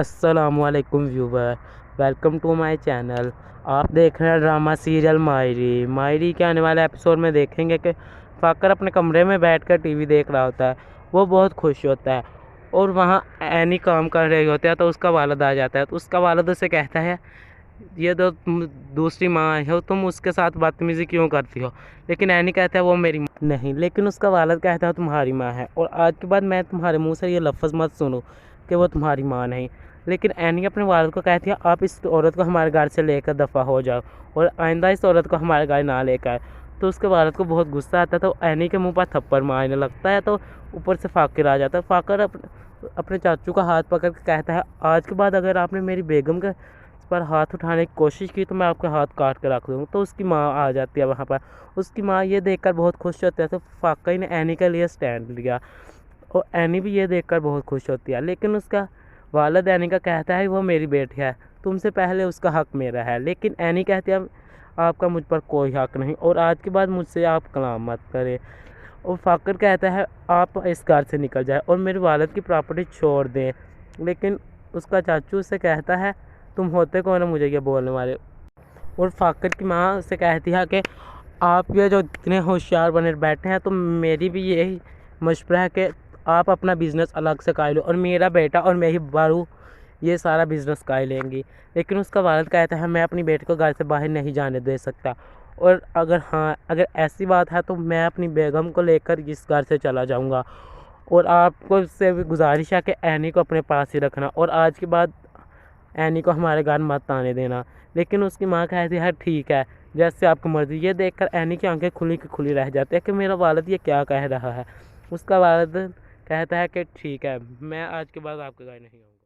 السلام علیکم ویور، welcome to my channel. آپ دیکھ رہے ہیں ڈرامہ سیریل مائری کے آنے والے ایپیسوڈ میں دیکھیں گے کہ فاکر اپنے کمرے میں بیٹھ کر ٹی وی دیکھ رہا ہوتا ہے۔ وہ بہت خوش ہوتا ہے اور وہاں اینی کام کر رہی ہوتی ہے تو اس کا والد آ جاتا ہے۔ تو اس کا والد اسے کہتا ہے یہ تو تم دوسری ماں ہو، تم اس کے ساتھ بدتمیزی کیوں کرتی ہو؟ لیکن اینی کہتا ہے وہ میری ماں نہیں، لیکن اس کا والد کہتا ہے تمہاری ماں ہے، اور آج کے بعد میں تمہارے منہ سے یہ لفظ مت سنوں کہ وہ تمہاری ماں نہیں۔ لیکن اینی اپنے والد کو کہتی ہے آپ اس عورت کو ہمارے گھر سے لے کر دفع ہو جاؤ اور آئندہ اس عورت کو ہمارے گھر نہ لے کر آئے۔ تو اس کے والد کو بہت غصہ آتا ہے، تو اینی کے منہ پر تھپڑ مارنے لگتا ہے، تو اوپر سے فاکر آ جاتا ہے۔ فاکر اپنے چاچو کا ہاتھ پکڑ کے کہتا ہے آج کے بعد اگر آپ نے میری بیگم کے پر ہاتھ اٹھانے کی کوشش کی تو میں آپ کے ہاتھ کاٹ کے رکھ دوں۔ تو اس کی ماں آ جاتی ہے وہاں پر۔ اس کی ماں یہ دیکھ کر بہت خوش ہوتی ہے، تو فاکر نے اینی کے لیے سٹینڈ لیا اور اینی بھی یہ دیکھ کر بہت خوش ہوتی ہے۔ لیکن اس کا والد اینی کا کہتا ہے وہ میری بیٹی ہے، تم سے پہلے اس کا حق میرا ہے۔ لیکن اینی کہتی ہے آپ کا مجھ پر کوئی حق نہیں اور آج کے بعد مجھ سے آپ کلام مت کریں۔ اور فاکر کہتا ہے آپ اس گھر سے نکل جائیں اور میرے والد کی پراپرٹی چھوڑ دیں۔ لیکن اس کا چاچو اسے کہتا ہے تم ہوتے کون ہو مجھے یہ بولنے والے؟ اور فاکر کی ماں سے کہتی ہے کہ آپ یہ جو اتنے ہوشیار بنے بیٹھے ہیں تو میری بھی یہی مشورہ ہے کہ آپ اپنا بزنس الگ سے کر لو اور میرا بیٹا اور میں ہی بارو یہ سارا بزنس کر لیں گی۔ لیکن اس کا والد کہتا ہے میں اپنی بیٹی کو گھر سے باہر نہیں جانے دے سکتا، اور اگر ایسی بات ہے تو میں اپنی بیگم کو لے کر اس گھر سے چلا جاؤں گا، اور آپ کو سے بھی گزارش ہے کہ اینی کو اپنے پاس ہی رکھنا اور آج کے بعد اینی کو ہمارے گھر مت آنے دینا۔ لیکن اس کی ماں کہتی ہے ٹھیک ہے جیسے آپ کو مرضی۔ یہ دیکھ کر اینی کی آنکھیں کھلی کی کھلی رہ جاتی ہے کہ میرا والد یہ کیا کہہ رہا ہے۔ اس کا والد کہتا ہے کہ ٹھیک ہے میں آج کے بعد آپ کے گھر نہیں آؤں گا۔